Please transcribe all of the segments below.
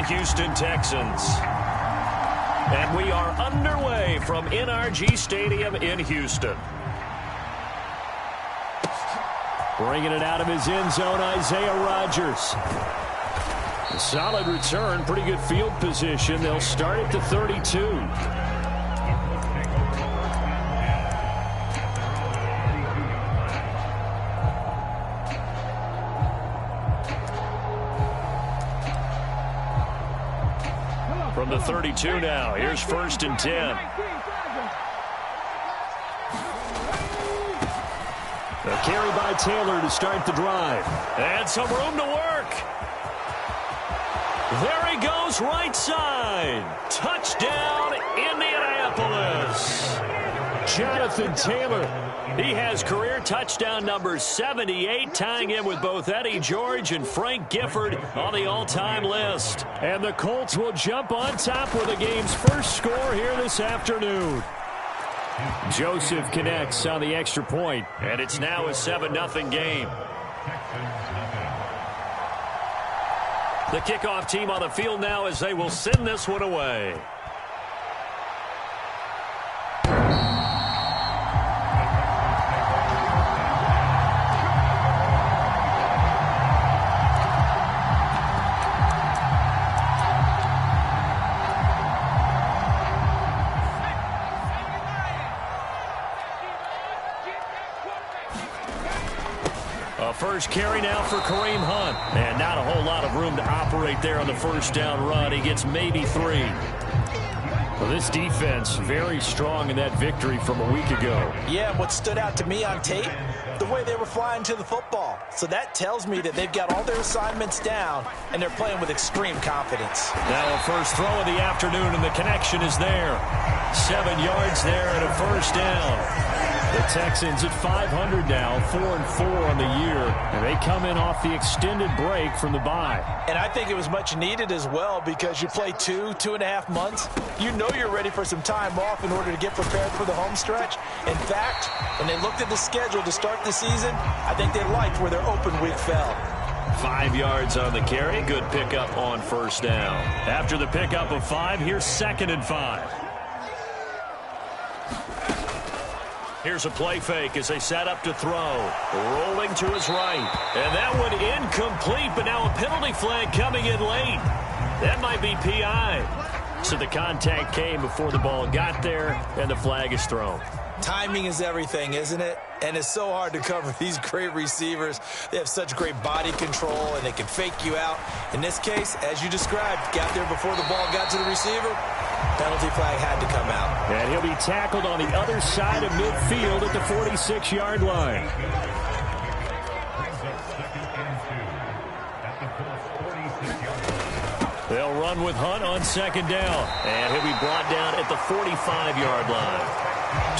Houston Texans. And we are underway from NRG Stadium in Houston. Bringing it out of his end zone, Isaiah Rodgers. A solid return, pretty good field position. They'll start at the 32. From the 32 now, here's 1st and 10. A carry by Taylor to start the drive. And some room to work. There he goes, right side. Touchdown, Indianapolis. Jonathan Taylor. He has career touchdown number 78, tying him with both Eddie George and Frank Gifford on the all-time list. And the Colts will jump on top with the game's first score here this afternoon. Joseph connects on the extra point, and it's now a 7-0 game. The kickoff team on the field now as they will send this one away. First carry now for Kareem Hunt. And not a whole lot of room to operate there on the first down run. He gets maybe 3. Well, this defense very strong in that victory from a week ago. Yeah, what stood out to me on tape, the way they were flying to the football. So that tells me that they've got all their assignments down, and they're playing with extreme confidence. Now a first throw of the afternoon, and the connection is there. 7 yards there and a first down. The Texans at 500 now, 4-4 on the year, and they come in off the extended break from the bye. And I think it was much needed as well because you play 2.5 months. You know you're ready for some time off in order to get prepared for the home stretch. In fact, when they looked at the schedule to start the season, I think they liked where their open week fell. 5 yards on the carry. Good pickup on first down. After the pickup of 5, here's 2nd and 5. Here's a play fake as they set up to throw. Rolling to his right. And that one incomplete, but now a penalty flag coming in late. That might be PI. So the contact came before the ball got there, and the flag is thrown. Timing is everything, isn't it? And it's so hard to cover these great receivers. They have such great body control, and they can fake you out. In this case, as you described, got there before the ball got to the receiver. Penalty flag had to come out. And he'll be tackled on the other side of midfield at the 46-yard line. They'll run with Hunt on 2nd down. And he'll be brought down at the 45-yard line.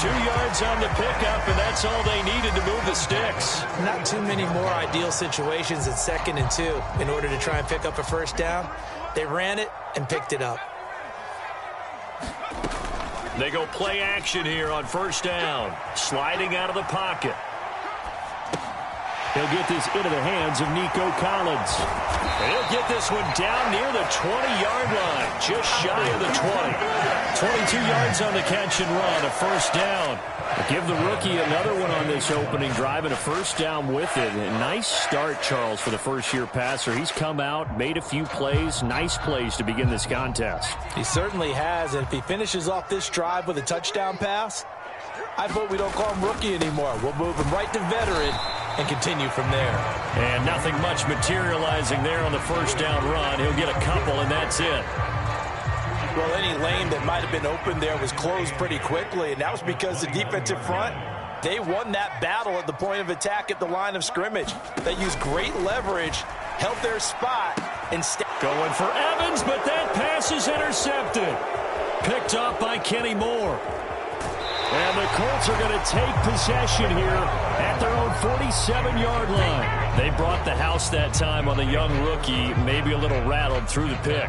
2 yards on the pickup, and that's all they needed to move the sticks. Not too many more ideal situations at 2nd and 2 in order to try and pick up a first down. They ran it and picked it up. They go play action here on first down. Sliding out of the pocket. He'll get this into the hands of Nico Collins. And he'll get this one down near the 20-yard line. Just shy of the 20. 22 yards on the catch and run. A first down. Give the rookie another one on this opening drive and a first down with it. A nice start, Charles, for the first-year passer. He's come out, made a few plays, nice plays to begin this contest. He certainly has, and if he finishes off this drive with a touchdown pass, I vote we don't call him rookie anymore. We'll move him right to veteran and continue from there. And nothing much materializing there on the first down run. He'll get a couple, and that's it. Well, any lane that might have been open there was closed pretty quickly, and that was because the defensive front, they won that battle at the point of attack at the line of scrimmage. They used great leverage, held their spot, and going for Evans, but that pass is intercepted. Picked up by Kenny Moore. And the Colts are going to take possession here at their own 47-yard line. They brought the house that time on the young rookie, maybe a little rattled through the pick.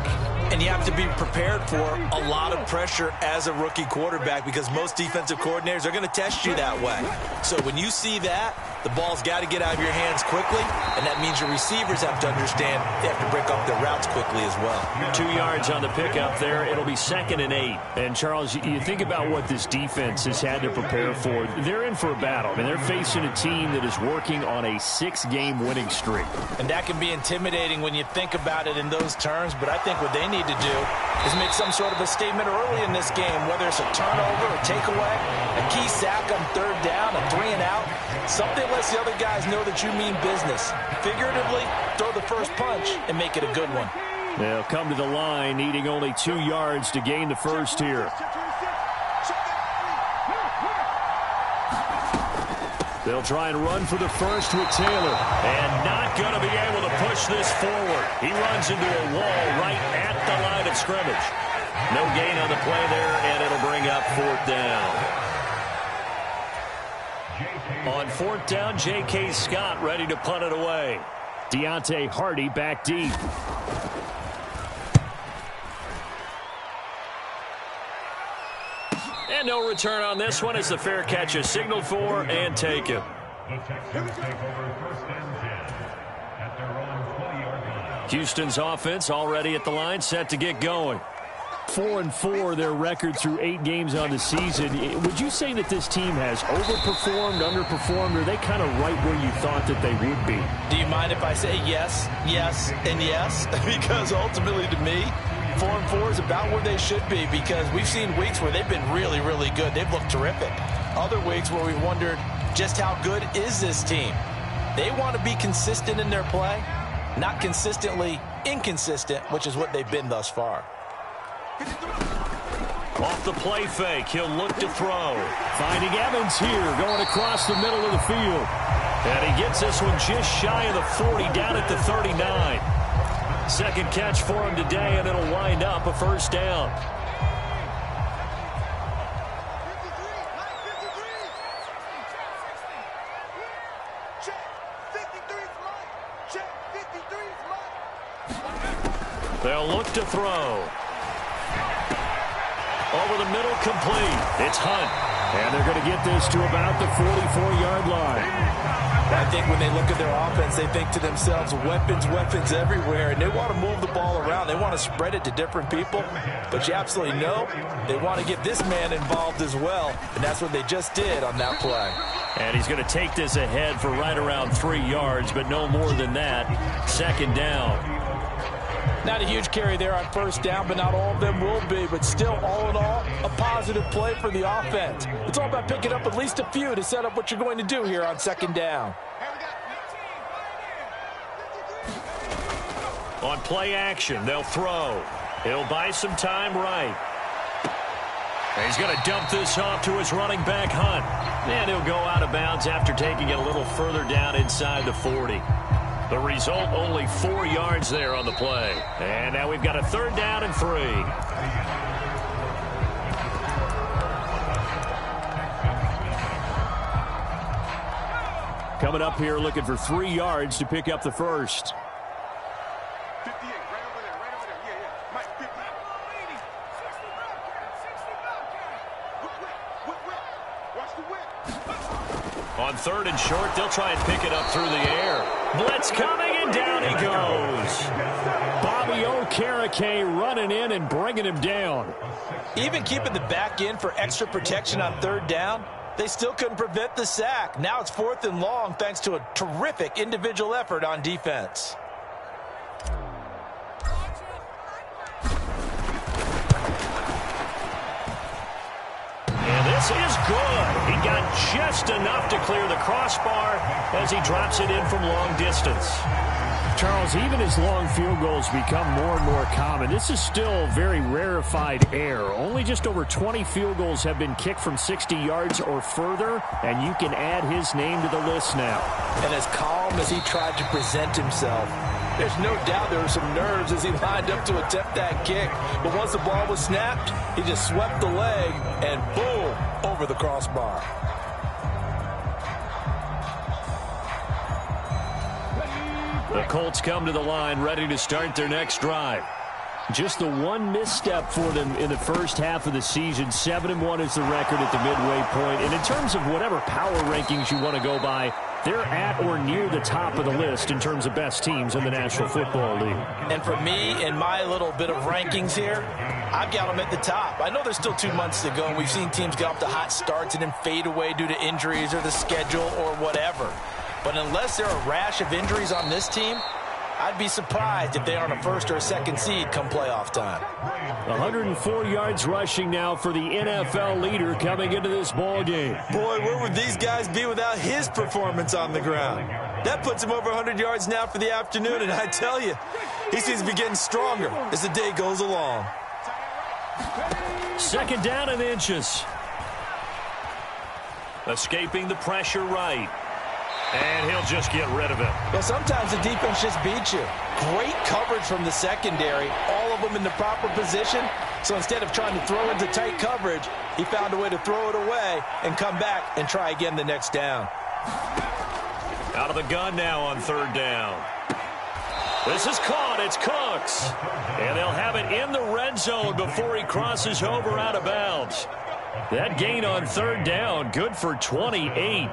And you have to be prepared for a lot of pressure as a rookie quarterback because most defensive coordinators are going to test you that way. So when you see that, the ball's got to get out of your hands quickly, and that means your receivers have to understand they have to break up their routes quickly as well. 2 yards on the pickup there. It'll be 2nd and 8. And, Charles, you think about what this defense has had to prepare for. They're in for a battle. I mean, they're facing a team that is working on a 6-game winning streak. And that can be intimidating when you think about it in those terms, but I think what they need to do is make some sort of a statement early in this game, whether it's a turnover, a takeaway, a key sack on 3rd down, a 3-and-out. Something lets the other guys know that you mean business. Figuratively, throw the first punch and make it a good one. They'll come to the line, needing only 2 yards to gain the first here. They'll try and run for the first with Taylor. And not going to be able to push this forward. He runs into a wall right at the line of scrimmage. No gain on the play there, and it'll bring up 4th down. On 4th down, J.K. Scott ready to punt it away. Deontay Hardy back deep. And no return on this one as the fair catch is signaled for and taken. Houston's offense already at the line, set to get going. 4-4 their record through 8 games on the season. Would you say that this team has overperformed, underperformed, or are they kind of right where you thought that they would be? Do you mind if I say yes, yes, and yes? Because ultimately to me, 4-4 is about where they should be because we've seen weeks where they've been really, really good. They've looked terrific. Other weeks where we wondered just how good is this team. They want to be consistent in their play, not consistently inconsistent, which is what they've been thus far. Off the play fake, he'll look to throw. Finding Evans here, going across the middle of the field. And he gets this one just shy of the 40, down at the 39. Second catch for him today, and it'll wind up a first down. They'll look to throw. Over the middle, complete. It's Hunt. And they're going to get this to about the 44-yard line. I think when they look at their offense, they think to themselves, weapons, weapons everywhere. And they want to move the ball around. They want to spread it to different people. But you absolutely know they want to get this man involved as well. And that's what they just did on that play. And he's going to take this ahead for right around 3 yards, but no more than that. 2nd down. Not a huge carry there on 1st down, but not all of them will be. But still, all in all, a positive play for the offense. It's all about picking up at least a few to set up what you're going to do here on 2nd down. On play action, they'll throw. He'll buy some time right. And he's going to dump this off to his running back, Hunt. And he'll go out of bounds after taking it a little further down inside the 40. The result, only 4 yards there on the play. And now we've got a 3rd down and 3. Coming up here looking for 3 yards to pick up the first. 58, right over there, right over there. Yeah, yeah. Mike, 50. 60. Whip. Watch the whip. On 3rd and short, they'll try and pick it up through the air. Blitz coming, and down he goes. Bobby Okereke running in and bringing him down. Even keeping the back end for extra protection on 3rd down, they still couldn't prevent the sack. Now it's 4th and long thanks to a terrific individual effort on defense. This is good. He got just enough to clear the crossbar as he drops it in from long distance. Charles, even as long field goals become more and more common, this is still very rarefied air. Only just over 20 field goals have been kicked from 60 yards or further, and you can add his name to the list now. And as calm as he tried to present himself, there's no doubt there were some nerves as he lined up to attempt that kick. But once the ball was snapped, he just swept the leg and boom, over the crossbar. The Colts come to the line ready to start their next drive. Just the one misstep for them in the first half of the season. 7-1 is the record at the midway point. And in terms of whatever power rankings you want to go by, they're at or near the top of the list in terms of best teams in the National Football League. And for me, in my little bit of rankings here, I've got them at the top. I know there's still 2 months to go, and we've seen teams get off to hot starts and then fade away due to injuries or the schedule or whatever. But unless there are a rash of injuries on this team, I'd be surprised if they aren't a first or a second seed come playoff time. 104 yards rushing now for the NFL leader coming into this ball game. Boy, where would these guys be without his performance on the ground? That puts him over 100 yards now for the afternoon, and I tell you, he seems to be getting stronger as the day goes along. Second down and inches. Escaping the pressure right. And he'll just get rid of it. Well, sometimes the defense just beats you. Great coverage from the secondary, all of them in the proper position. So instead of trying to throw into tight coverage, he found a way to throw it away and come back and try again the next down. Out of the gun now on third down. This is caught. It's Cooks. And they'll have it in the red zone before he crosses over out of bounds. That gain on third down, good for 28.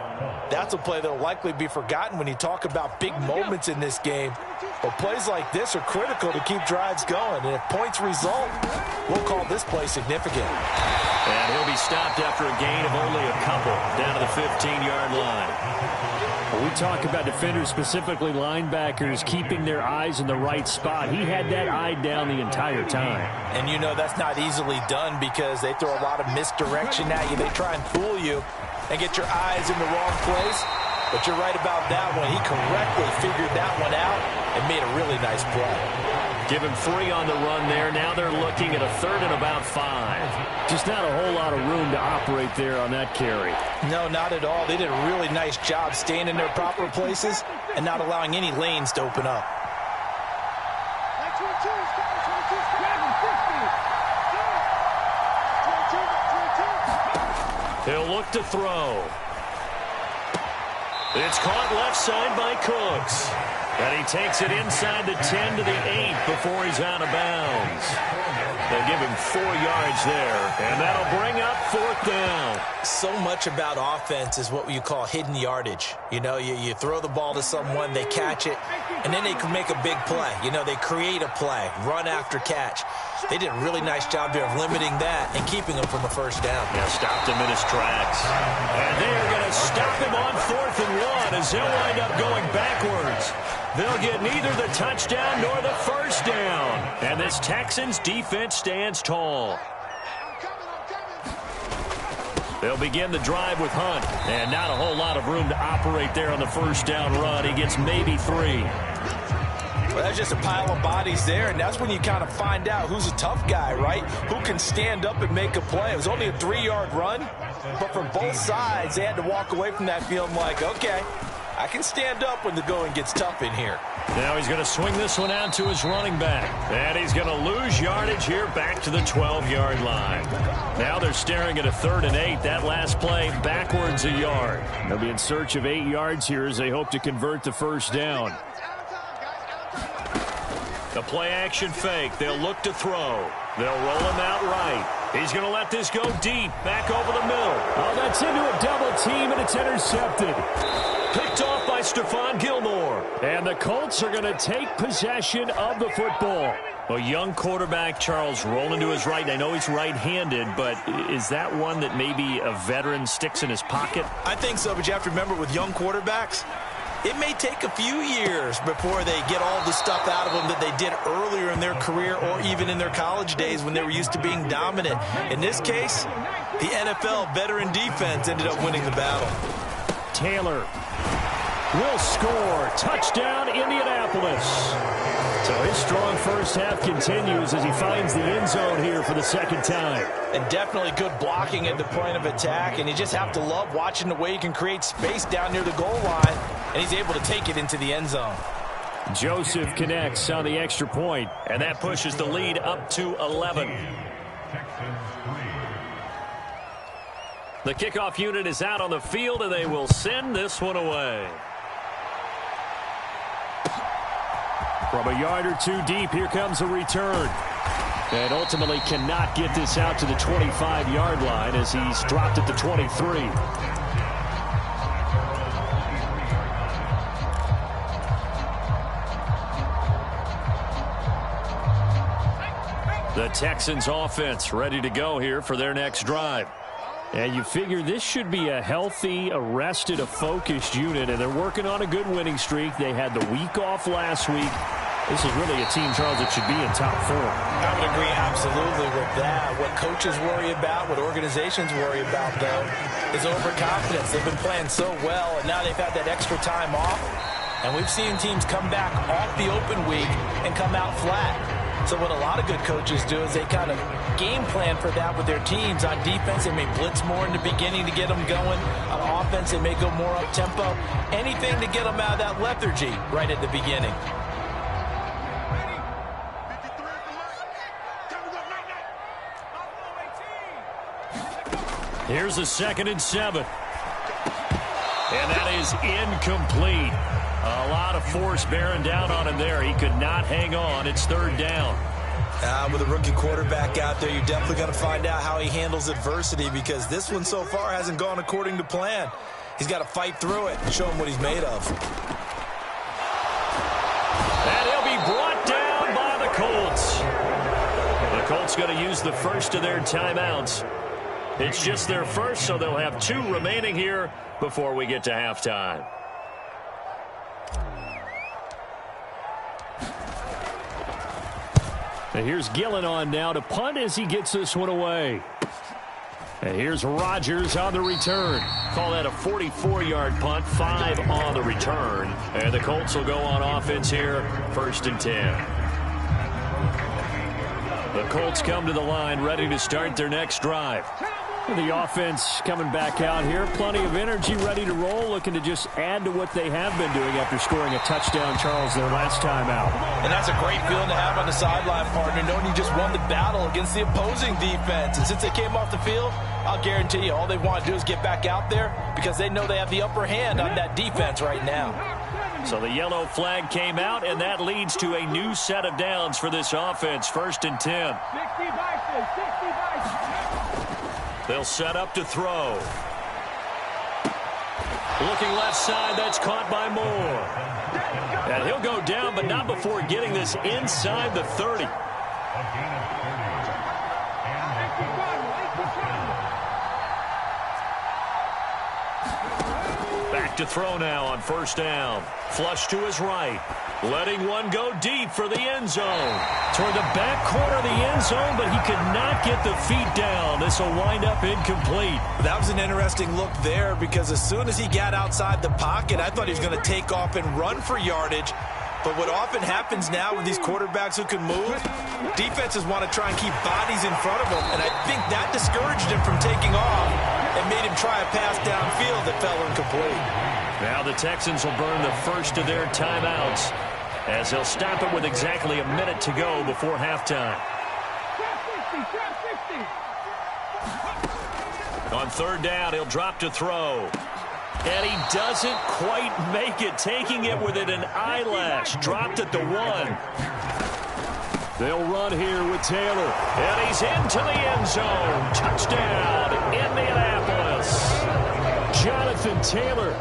That's a play that will likely be forgotten when you talk about big moments in this game. But plays like this are critical to keep drives going. And if points result, we'll call this play significant. And he'll be stopped after a gain of only a couple down to the 15-yard line. We talk about defenders, specifically linebackers, keeping their eyes in the right spot. He had that eye down the entire time. And you know that's not easily done because they throw a lot of misdirection at you. They try and fool you and get your eyes in the wrong place. But you're right about that one. He correctly figured that one out and made a really nice play. Give him 3 on the run there. Now they're looking at a third and about 5. Just not a whole lot of room to operate there on that carry. No, not at all. They did a really nice job staying in their proper places and not allowing any lanes to open up. He'll look to throw. It's caught left side by Cooks. And he takes it inside the 10 to the 8 before he's out of bounds. They give him 4 yards there, and that'll bring up fourth down. So much about offense is what you call hidden yardage. You know, you throw the ball to someone, they catch it, and then they can make a big play. You know, they create a play, run after catch. They did a really nice job there of limiting that and keeping him from a first down. Yeah, stopped him in his tracks. And they're going to stop him on 4th and 1 as he'll wind up going backwards. They'll get neither the touchdown nor the first down. And this Texans defense stands tall. They'll begin the drive with Hunt. And not a whole lot of room to operate there on the first down run. He gets maybe 3. Well, that's just a pile of bodies there, and that's when you kind of find out who's a tough guy, right? Who can stand up and make a play. It was only a 3-yard run, but from both sides, they had to walk away from that feeling like, okay, I can stand up when the going gets tough in here. Now he's going to swing this one out to his running back. And he's going to lose yardage here back to the 12-yard line. Now they're staring at a 3rd and 8. That last play backwards a yard. They'll be in search of 8 yards here as they hope to convert the first down. The play-action fake. They'll look to throw. They'll roll him out right. He's going to let this go deep, back over the middle. Oh, that's into a double team, and it's intercepted. Picked off by Stephon Gilmore. And the Colts are going to take possession of the football. A young quarterback, Charles, rolling to his right. And I know he's right-handed, but is that one that maybe a veteran sticks in his pocket? I think so, but you have to remember with young quarterbacks, it may take a few years before they get all the stuff out of them that they did earlier in their career or even in their college days when they were used to being dominant. In this case, the NFL veteran defense ended up winning the battle. Taylor will score. Touchdown, Indianapolis. So his strong first half continues as he finds the end zone here for the second time. And definitely good blocking at the point of attack, and you just have to love watching the way he can create space down near the goal line, and he's able to take it into the end zone. Joseph connects on the extra point, and that pushes the lead up to 11. The kickoff unit is out on the field, and they will send this one away. From a yard or two deep, here comes a return. And ultimately cannot get this out to the 25-yard line as he's dropped at the 23. The Texans offense ready to go here for their next drive. And you figure this should be a healthy, a rested, a focused unit, and they're working on a good winning streak. They had the week off last week. This is really a team, Charles, that should be in top form. I would agree absolutely with that. What coaches worry about, what organizations worry about, though, is overconfidence. They've been playing so well, and now they've had that extra time off. And we've seen teams come back off the open week and come out flat. So what a lot of good coaches do is they kind of game plan for that with their teams. On defense, they may blitz more in the beginning to get them going. On offense, they may go more up-tempo. Anything to get them out of that lethargy right at the beginning. Here's a 2nd and 7. And that is incomplete. A lot of force bearing down on him there. He could not hang on. It's 3rd down. With a rookie quarterback out there, you're definitely going to find out how he handles adversity, because this one so far hasn't gone according to plan. He's got to fight through it and show him what he's made of. And he'll be brought down by the Colts. The Colts going to use the first of their timeouts. It's just their first, so they'll have 2 remaining here before we get to halftime. And here's Gillen on now to punt as he gets this one away. And here's Rodgers on the return. Call that a 44-yard punt, 5 on the return. And the Colts will go on offense here, 1st and 10. The Colts come to the line ready to start their next drive. The offense coming back out here. Plenty of energy, ready to roll, looking to just add to what they have been doing after scoring a touchdown, Charles, their last time out. And that's a great feeling to have on the sideline, partner, knowing you just won the battle against the opposing defense. And since they came off the field, I'll guarantee you all they want to do is get back out there, because they know they have the upper hand on that defense right now. So the yellow flag came out, and that leads to a new set of downs for this offense, 1st and 10. They'll set up to throw. Looking left side, that's caught by Moore. And he'll go down, but not before getting this inside the 30. Back to throw now on 1st down. Flush to his right. Letting one go deep for the end zone. Toward the back corner of the end zone, but he could not get the feet down. This will wind up incomplete. That was an interesting look there, because as soon as he got outside the pocket, I thought he was going to take off and run for yardage. But what often happens now with these quarterbacks who can move, defenses want to try and keep bodies in front of them. And I think that discouraged him from taking off and made him try a pass downfield that fell incomplete. Now the Texans will burn the first of their timeouts, as they'll stop it with exactly a minute to go before halftime. On 3rd down, he'll drop to throw. And he doesn't quite make it, taking it within an eyelash. Dropped at the 1. They'll run here with Taylor. And he's into the end zone. Touchdown, Indianapolis. Jonathan Taylor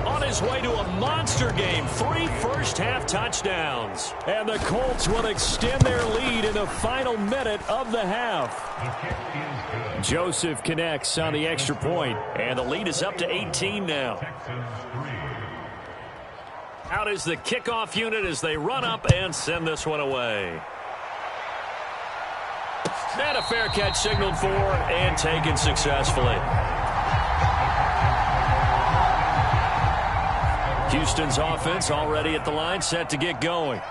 on his way to a monster game. 3 first-half touchdowns. And the Colts will extend their lead in the final minute of the half. Joseph connects on the extra point, and the lead is up to 18 now. Out is the kickoff unit as they run up and send this one away. And a fair catch signaled for and taken successfully. Houston's offense already at the line, set to get going.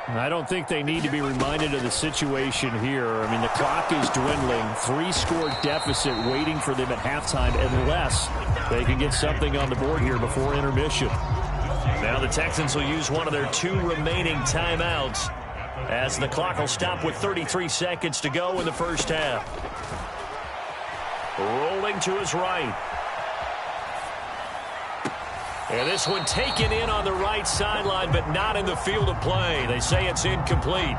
I don't think they need to be reminded of the situation here. I mean, the clock is dwindling. 3-score deficit waiting for them at halftime, unless they can get something on the board here before intermission. Now the Texans will use one of their 2 remaining timeouts, as the clock will stop with 33 seconds to go in the first half. Rolling to his right. And this one taken in on the right sideline, but not in the field of play. They say it's incomplete.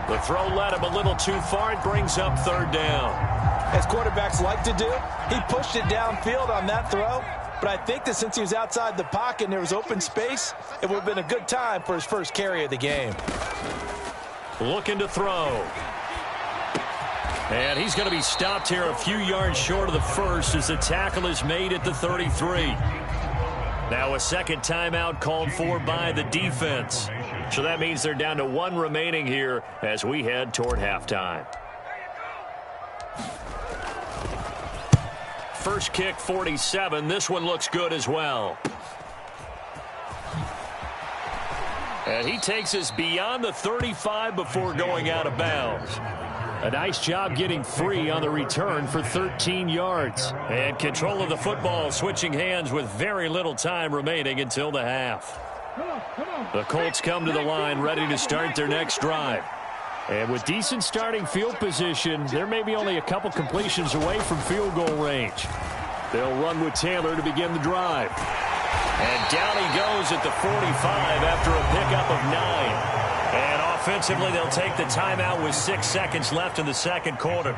The throw led him a little too far. It brings up third down. As quarterbacks like to do, he pushed it downfield on that throw. But I think that since he was outside the pocket and there was open space, it would have been a good time for his first carry of the game. Looking to throw. And he's going to be stopped here a few yards short of the first as the tackle is made at the 33. Now a second timeout called for by the defense. So that means they're down to one remaining here as we head toward halftime. First kick, 47. This one looks good as well. And he takes us beyond the 35 before going out of bounds. A nice job getting free on the return for 13 yards. And control of the football switching hands with very little time remaining until the half. The Colts come to the line ready to start their next drive. And with decent starting field position, there may be only a couple completions away from field goal range. They'll run with Taylor to begin the drive. And down he goes at the 45 after a pickup of 9. And offensively, they'll take the timeout with 6 seconds left in the second quarter.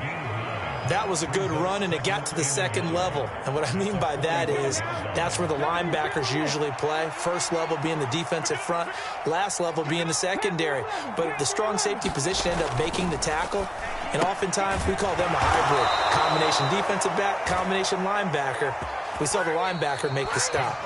That was a good run, and it got to the second level. And what I mean by that is that's where the linebackers usually play. First level being the defensive front, last level being the secondary. But the strong safety position ended up making the tackle. And oftentimes we call them a hybrid. Combination defensive back, combination linebacker. We saw the linebacker make the stop.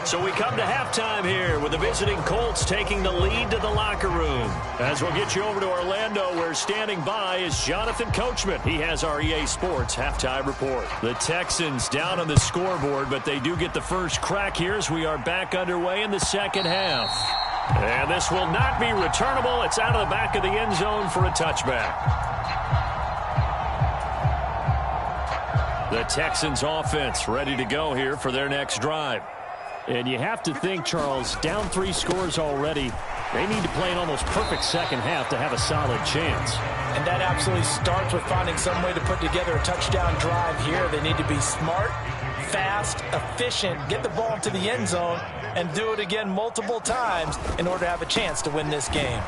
So we come to halftime here with the visiting Colts taking the lead to the locker room. As we'll get you over to Orlando, where standing by is Jonathan Coachman. He has our EA Sports halftime report. The Texans down on the scoreboard, but they do get the first crack here as we are back underway in the second half. And this will not be returnable. It's out of the back of the end zone for a touchback. The Texans offense ready to go here for their next drive. And you have to think, Charles, down 3 scores already. They need to play an almost perfect second half to have a solid chance. And that absolutely starts with finding some way to put together a touchdown drive here. They need to be smart, fast, efficient, get the ball to the end zone, and do it again multiple times in order to have a chance to win this game.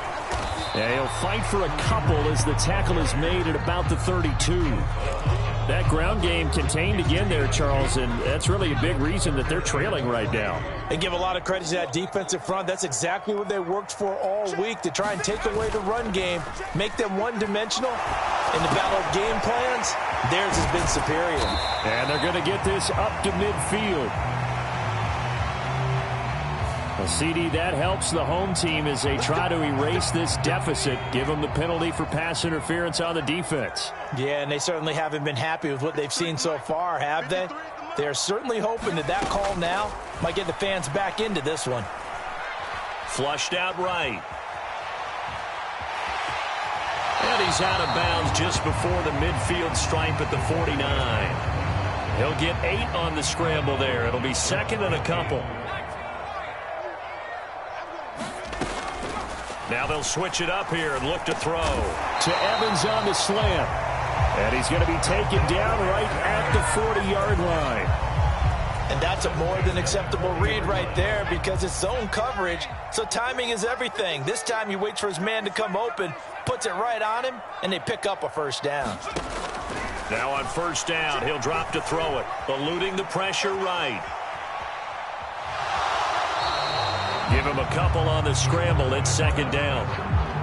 Yeah, he'll fight for a couple as the tackle is made at about the 32. That ground game contained again there, Charles, and that's really a big reason that they're trailing right now. And give a lot of credit to that defensive front. That's exactly what they worked for all week, to try and take away the run game, make them one-dimensional. In the battle of game plans, theirs has been superior. And they're going to get this up to midfield. Well, CD, that helps the home team as they try to erase this deficit, give them the penalty for pass interference on the defense. Yeah, and they certainly haven't been happy with what they've seen so far, have they? They're certainly hoping that that call now might get the fans back into this one. Flushed out right. And he's out of bounds just before the midfield stripe at the 49. He'll get 8 on the scramble there. It'll be second and a couple. Now they'll switch it up here and look to throw. To Evans on the slant. And he's going to be taken down right at the 40-yard line. And that's a more than acceptable read right there because it's zone coverage, so timing is everything. This time he waits for his man to come open, puts it right on him, and they pick up a first down. Now on first down, he'll drop to throw it, eluding the pressure right. Give him a couple on the scramble. It's second down.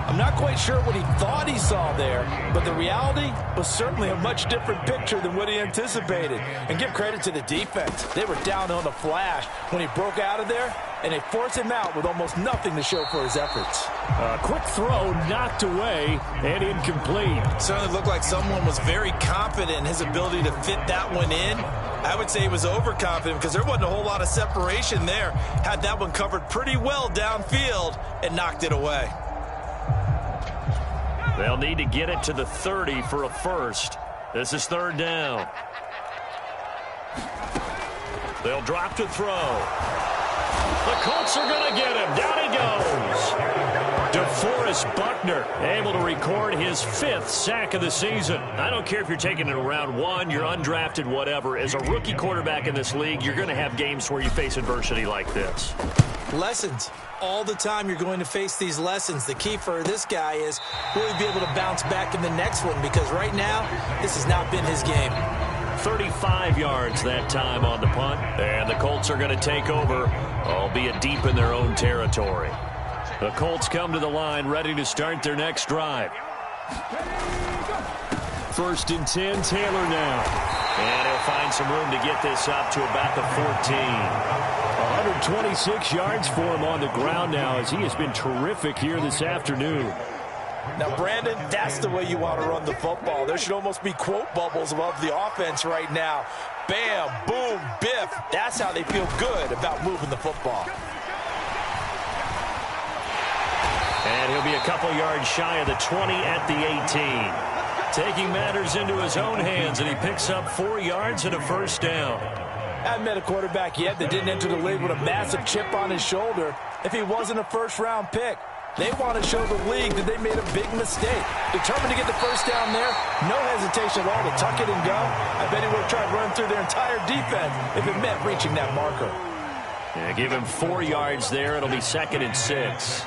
I'm not quite sure what he thought he saw there, but the reality was certainly a much different picture than what he anticipated. And give credit to the defense. They were down on the flash when he broke out of there, and they forced him out with almost nothing to show for his efforts. A quick throw knocked away and incomplete. Certainly looked like someone was very confident in his ability to fit that one in. I would say he was overconfident because there wasn't a whole lot of separation there. Had that one covered pretty well downfield and knocked it away. They'll need to get it to the 30 for a first. This is third down. They'll drop to throw. The Colts are going to get him. Down he goes. DeForest Buckner able to record his 5th sack of the season. I don't care if you're taking it in round 1, you're undrafted, whatever. As a rookie quarterback in this league, you're going to have games where you face adversity like this. Lessons. All the time you're going to face these lessons. The key for this guy is will he be able to bounce back in the next one, because right now this has not been his game. 35 yards that time on the punt, and the Colts are going to take over, albeit deep in their own territory. The Colts come to the line ready to start their next drive. 1st and 10, Taylor now. And he'll find some room to get this up to about the 14. 126 yards for him on the ground now, as he has been terrific here this afternoon. Now, Brandon, that's the way you want to run the football. There should almost be quote bubbles above the offense right now. Bam, boom, biff. That's how they feel good about moving the football. And he'll be a couple yards shy of the 20 at the 18. Taking matters into his own hands, and he picks up 4 yards and a 1st down. I haven't met a quarterback yet that didn't enter the league with a massive chip on his shoulder if he wasn't a 1st-round pick. They want to show the league that they made a big mistake. Determined to get the 1st down there, no hesitation at all to tuck it and go. I bet he would have tried running through their entire defense if it meant reaching that marker. Yeah, give him 4 yards there. It'll be 2nd and 6.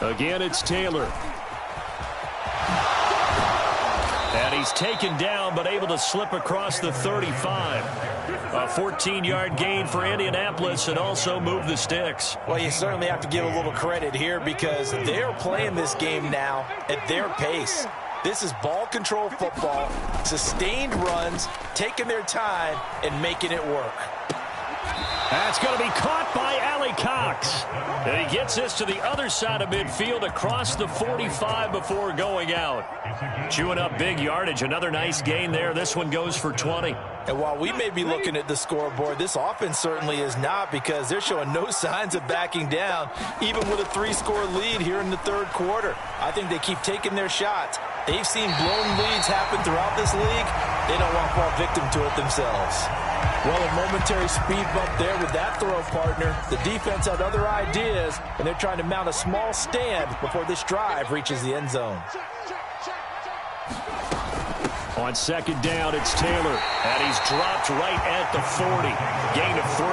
Again, it's Taylor. And he's taken down, but able to slip across the 35. A 14-yard gain for Indianapolis, and also move the sticks. Well, you certainly have to give a little credit here, because they're playing this game now at their pace. This is ball control football, sustained runs, taking their time, and making it work. That's going to be caught by Allie Cox. And he gets this to the other side of midfield across the 45 before going out. Chewing up big yardage. Another nice gain there. This one goes for 20. And while we may be looking at the scoreboard, this offense certainly is not, because they're showing no signs of backing down, even with a 3-score lead here in the 3rd quarter. I think they keep taking their shots. They've seen blown leads happen throughout this league. They don't want to fall victim to it themselves. Well, a momentary speed bump there with that throw, partner. The defense had other ideas, and they're trying to mount a small stand before this drive reaches the end zone. On 2nd down, it's Taylor, and he's dropped right at the 40. Gain of 3.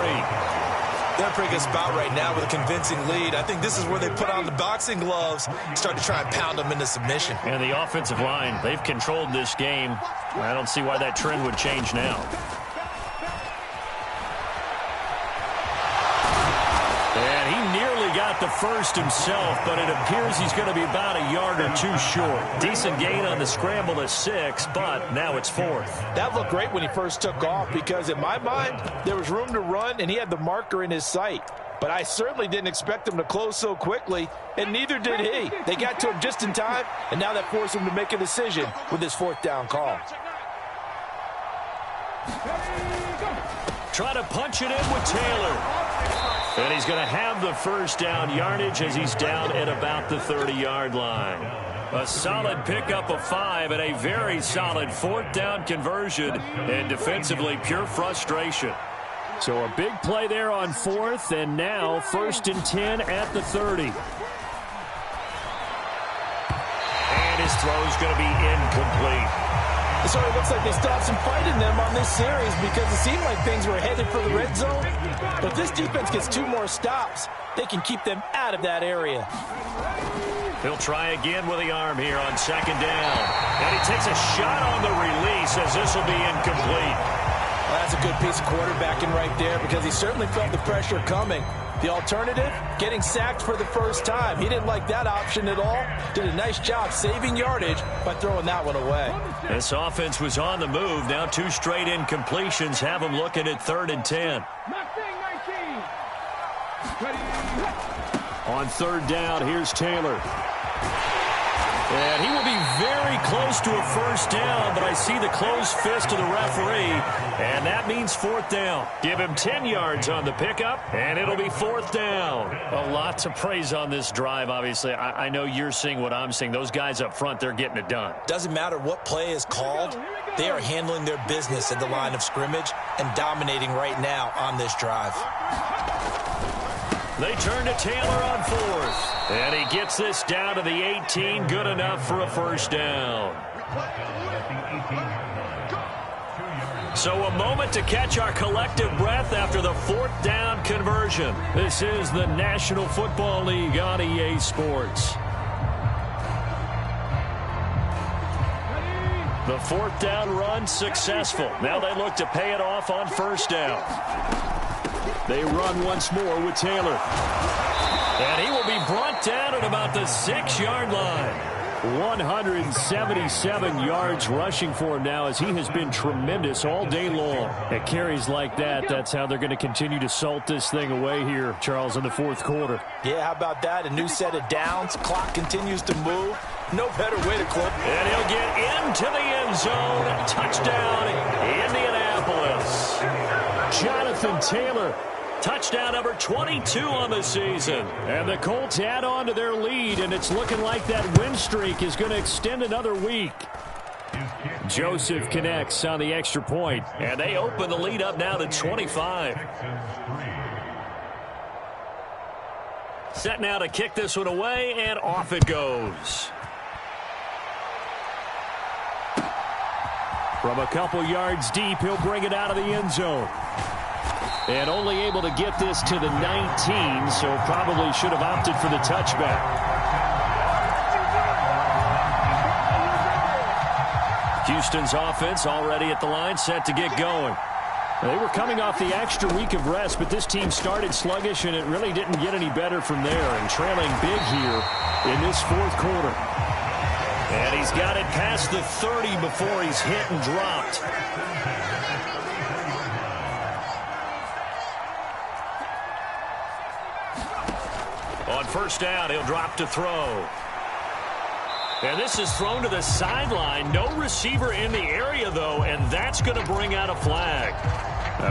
They're in a pretty good spot right now with a convincing lead. I think this is where they put on the boxing gloves, start to try and pound them into submission. And the offensive line, they've controlled this game. I don't see why that trend would change now. And he nearly got the 1st himself, but it appears he's going to be about a yard or 2 short. Decent gain on the scramble to 6, but now it's 4th. That looked great when he first took off, because in my mind, there was room to run, and he had the marker in his sight. But I certainly didn't expect him to close so quickly, and neither did he. They got to him just in time, and now that forced him to make a decision with his 4th down call. Try to punch it in with Taylor. And he's going to have the 1st down yardage as he's down at about the 30-yard line. A solid pickup of 5 and a very solid 4th down conversion, and defensively pure frustration. So a big play there on 4th, and now 1st and 10 at the 30. And his throw is going to be incomplete. It sort of looks like they still have some fight in them on this series, because it seemed like things were headed for the red zone. But if this defense gets 2 more stops, they can keep them out of that area. He'll try again with the arm here on 2nd down. And he takes a shot on the release, as this will be incomplete. Well, that's a good piece of quarterbacking right there, because he certainly felt the pressure coming. The alternative, getting sacked for the 1st time. He didn't like that option at all. Did a nice job saving yardage by throwing that one away. This offense was on the move. Now 2 straight incompletions have him looking at 3rd and 10. On 3rd down, here's Taylor. And he will be very close to a 1st down, but I see the closed fist of the referee, and that means 4th down. Give him 10 yards on the pickup, and it'll be 4th down. A lot to praise on this drive, obviously. I know you're seeing what I'm seeing. Those guys up front, they're getting it done. Doesn't matter what play is called. They are handling their business at the line of scrimmage and dominating right now on this drive. They turn to Taylor on fourth. And he gets this down to the 18. Good enough for a first down. So a moment to catch our collective breath after the fourth down conversion. This is the National Football League on EA Sports. The fourth down run successful. Now they look to pay it off on first down. They run once more with Taylor. And he will be brought down at about the 6-yard line. 177 yards rushing for him now, as he has been tremendous all day long. At carries like that, that's how they're going to continue to salt this thing away here, Charles, in the fourth quarter. Yeah, how about that? A new set of downs. Clock continues to move. No better way to clip. And he'll get into the end zone. Touchdown, Indianapolis. Jonathan Taylor. Touchdown number 22 on the season. And the Colts add on to their lead, and it's looking like that win streak is going to extend another week. Joseph connects on the extra point, and they open the lead up now to 25. Set now to kick this one away, and off it goes. From a couple yards deep, he'll bring it out of the end zone. And only able to get this to the 19, so probably should have opted for the touchback. Houston's offense already at the line, set to get going. They were coming off the extra week of rest, but this team started sluggish, and it really didn't get any better from there, and trailing big here in this fourth quarter. And he's got it past the 30 before he's hit and dropped. On first down, he'll drop to throw. And this is thrown to the sideline. No receiver in the area, though, and that's going to bring out a flag.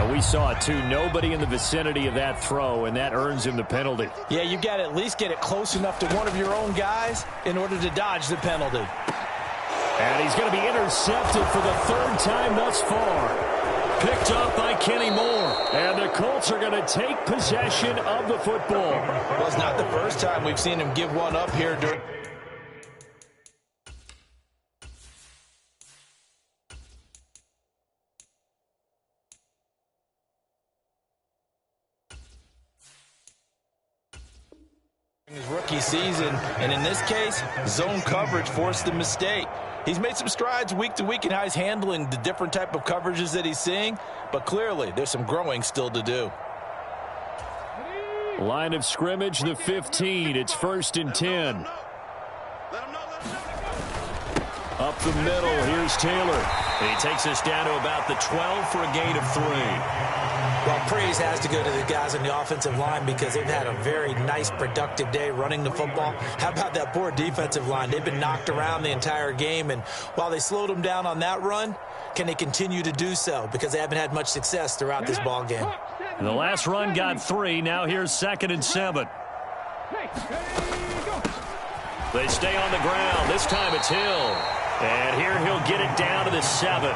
We saw it, too. Nobody in the vicinity of that throw, and that earns him the penalty. Yeah, you've got to at least get it close enough to one of your own guys in order to dodge the penalty. And he's going to be intercepted for the third time thus far. Picked up by Kenny Moore. And the Colts are going to take possession of the football. Well, it's not the first time we've seen him give one up here during... his rookie season, and in this case, zone coverage forced the mistake. He's made some strides week to week in how he's handling the different type of coverages that he's seeing, but clearly there's some growing still to do. Line of scrimmage, the 15. It's 1st and 10. Up the middle, here's Taylor. And he takes us down to about the 12 for a gain of 3. Well, praise has to go to the guys on the offensive line because they've had a very nice, productive day running the football. How about that poor defensive line? They've been knocked around the entire game, and while they slowed them down on that run, can they continue to do so? Because they haven't had much success throughout this ball game. And the last run got 3. Now here's 2nd and 7. They stay on the ground. This time it's Hill. And here he'll get it down to the 7.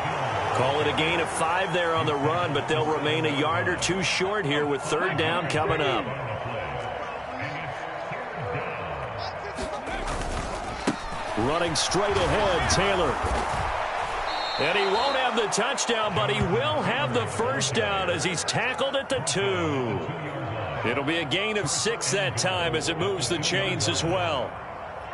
Call it a gain of 5 there on the run, but they'll remain a yard or two short here with 3rd down coming up. Running straight ahead, Taylor. And he won't have the touchdown, but he will have the first down as he's tackled at the 2. It'll be a gain of 6 that time as it moves the chains as well.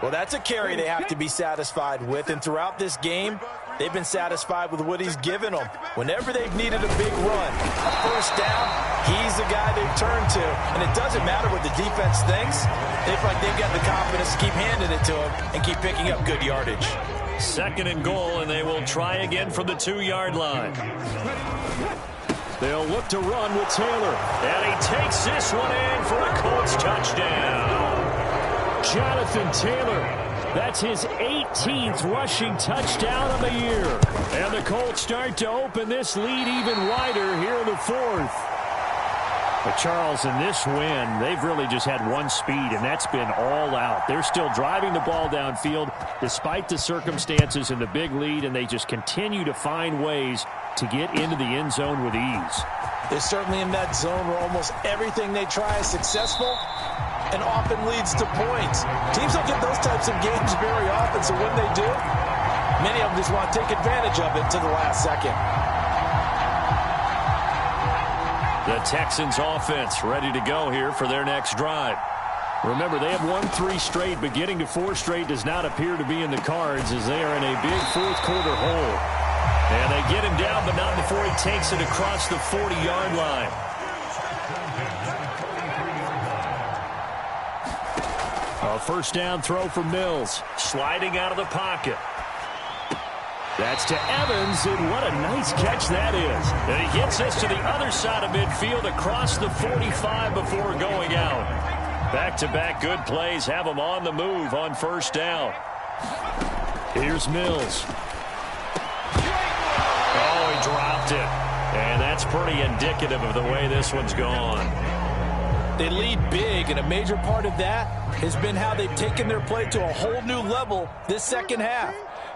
Well, that's a carry they have to be satisfied with, and throughout this game, they've been satisfied with what he's given them. Whenever they've needed a big run, a first down, he's the guy they've turned to. And it doesn't matter what the defense thinks. They feel like they've got the confidence to keep handing it to him and keep picking up good yardage. 2nd and goal, and they will try again from the 2-yard line. They'll look to run with Taylor. And he takes this one in for a Colts touchdown. Jonathan Taylor, that's his 18th rushing touchdown of the year. And the Colts start to open this lead even wider here in the 4th. But Charles, in this win, they've really just had one speed, and that's been all out. They're still driving the ball downfield despite the circumstances and the big lead, and they just continue to find ways to get into the end zone with ease. They're certainly in that zone where almost everything they try is successful and often leads to points. Teams don't get those types of games very often, so when they do, many of them just want to take advantage of it to the last second. The Texans offense ready to go here for their next drive. Remember, they have won 3 straight, but getting to 4 straight does not appear to be in the cards as they are in a big fourth-quarter hole. And they get him down, but not before he takes it across the 40-yard line. A first down throw for Mills, sliding out of the pocket. That's to Evans, and what a nice catch that is. And he gets us to the other side of midfield across the 45 before going out. Back-to-back good plays have him on the move on first down. Here's Mills. Oh, he dropped it. And that's pretty indicative of the way this one's gone. They lead big, and a major part of that has been how they've taken their play to a whole new level this second half.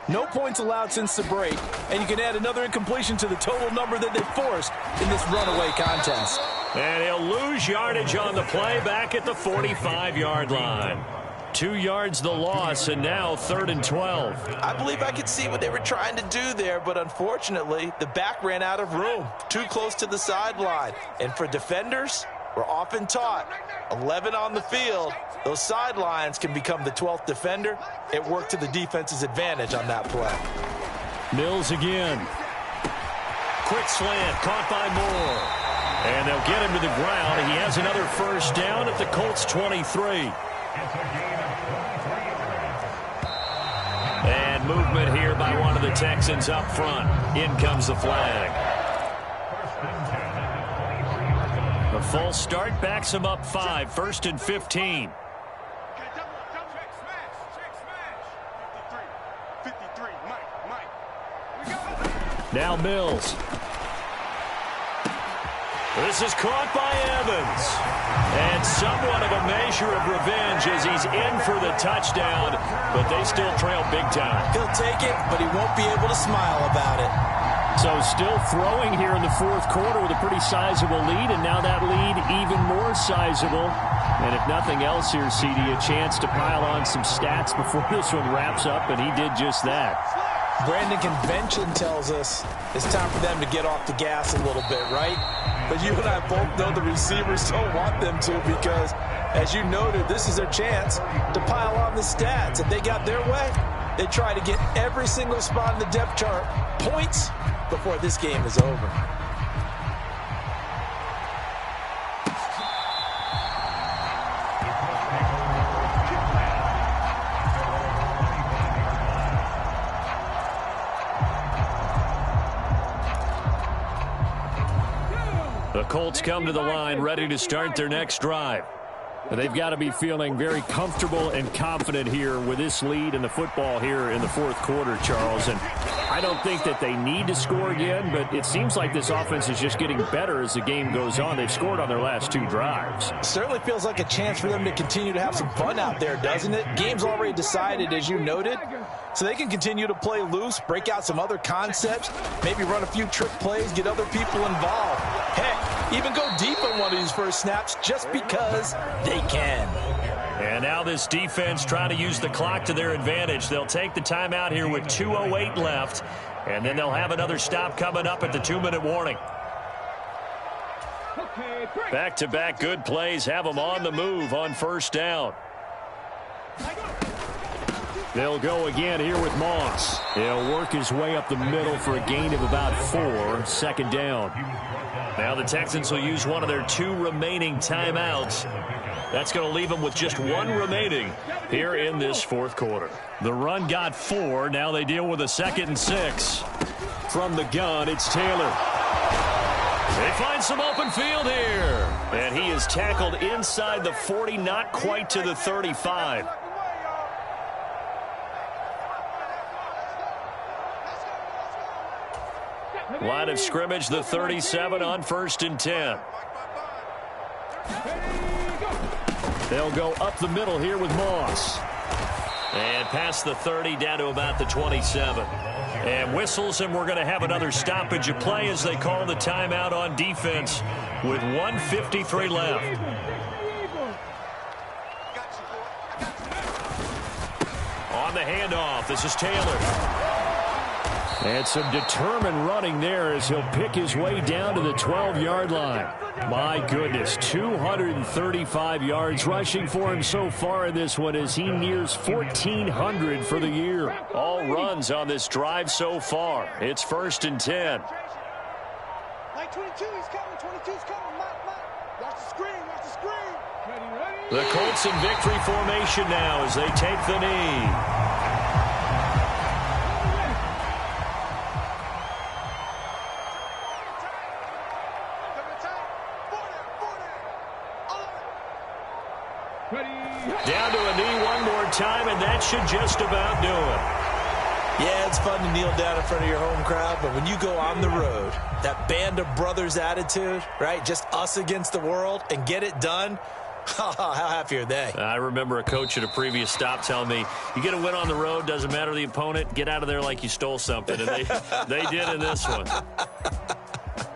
No points allowed since the break, and you can add another incompletion to the total number that they forced in this runaway contest. And he'll lose yardage on the play back at the 45-yard line. 2 yards the loss, and now 3rd and 12. I believe I could see what they were trying to do there, but unfortunately, the back ran out of room, too close to the sideline. And for defenders, we're often taught 11 on the field. Those sidelines can become the 12th defender. It worked to the defense's advantage on that play. Mills again. Quick slant, caught by Moore. And they'll get him to the ground. He has another first down at the Colts 23. And movement here by one of the Texans up front. In comes the flag. The false start backs him up 5, 1st and 15. Now Mills. This is caught by Evans. And somewhat of a measure of revenge as he's in for the touchdown, but they still trail big time. He'll take it, but he won't be able to smile about it. So still throwing here in the 4th quarter with a pretty sizable lead, and now that lead even more sizable. And if nothing else here, CD, a chance to pile on some stats before this one wraps up, and he did just that. Brandon, convention tells us it's time for them to get off the gas a little bit, right? But you and I both know the receivers don't want them to because, as you noted, this is their chance to pile on the stats. If they got their way, they try to get every single spot in the depth chart points before this game is over. The Colts come to the line ready to start their next drive. They've got to be feeling very comfortable and confident here with this lead and the football here in the 4th quarter, Charles. And I don't think that they need to score again, but it seems like this offense is just getting better as the game goes on. They've scored on their last 2 drives. Certainly feels like a chance for them to continue to have some fun out there, doesn't it? Game's already decided, as you noted. So they can continue to play loose, break out some other concepts, maybe run a few trick plays, get other people involved. Heck, even go deep on one of these first snaps just because they can. And now this defense trying to use the clock to their advantage. They'll take the timeout here with 2:08 left, and then they'll have another stop coming up at the 2-minute warning. Back-to-back good plays have them on the move on first down. They'll go again here with Moss. He'll work his way up the middle for a gain of about 4, 2nd down. Now the Texans will use one of their 2 remaining timeouts. That's going to leave them with just 1 remaining here in this 4th quarter. The run got 4. Now they deal with a 2nd and 6. From the gun, it's Taylor. They find some open field here. And he is tackled inside the 40, not quite to the 35. Line of scrimmage, the 37 on 1st and 10. They'll go up the middle here with Moss. And past the 30, down to about the 27. And whistles, and we're going to have another stoppage of play as they call the timeout on defense with 1:53 left. On the handoff, this is Taylor. And some determined running there as he'll pick his way down to the 12-yard line. My goodness, 235 yards rushing for him so far in this one as he nears 1,400 for the year. All runs on this drive so far. It's 1st and 10. Like 22, he's coming. 22's coming. Watch the screen. Watch the screen. Ready. The Colts in victory formation now as they take the knee. Down to a knee one more time, and that should just about do it. Yeah, it's fun to kneel down in front of your home crowd, but when you go on the road, that band of brothers attitude, right, just us against the world, and get it done, how happy are they? I remember a coach at a previous stop telling me, you get a win on the road, doesn't matter the opponent, get out of there like you stole something, and they did in this one.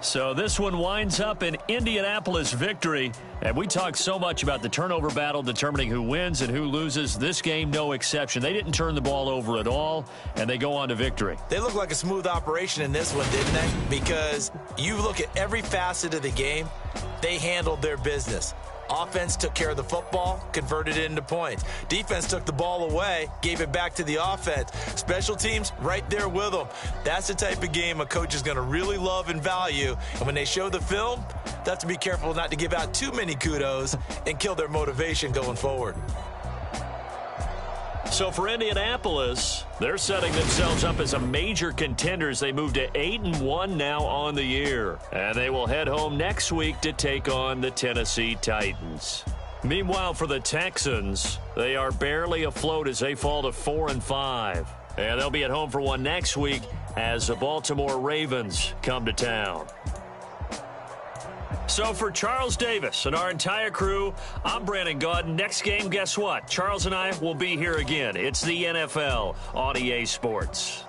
So this one winds up in Indianapolis victory. And we talked so much about the turnover battle determining who wins and who loses. This game, no exception. They didn't turn the ball over at all, and they go on to victory. They look like a smooth operation in this one, didn't they? Because you look at every facet of the game, they handled their business. Offense took care of the football, converted it into points. Defense took the ball away, gave it back to the offense. Special teams, right there with them. That's the type of game a coach is going to really love and value. And when they show the film, they have to be careful not to give out too many kudos and kill their motivation going forward. So for Indianapolis, they're setting themselves up as a major contender as they move to 8-1 now on the year. And they will head home next week to take on the Tennessee Titans. Meanwhile, for the Texans, they are barely afloat as they fall to 4-5. And they'll be at home for one next week as the Baltimore Ravens come to town. So for Charles Davis and our entire crew, I'm Brandon Gaudin. Next game, guess what? Charles and I will be here again. It's the NFL on EA Sports.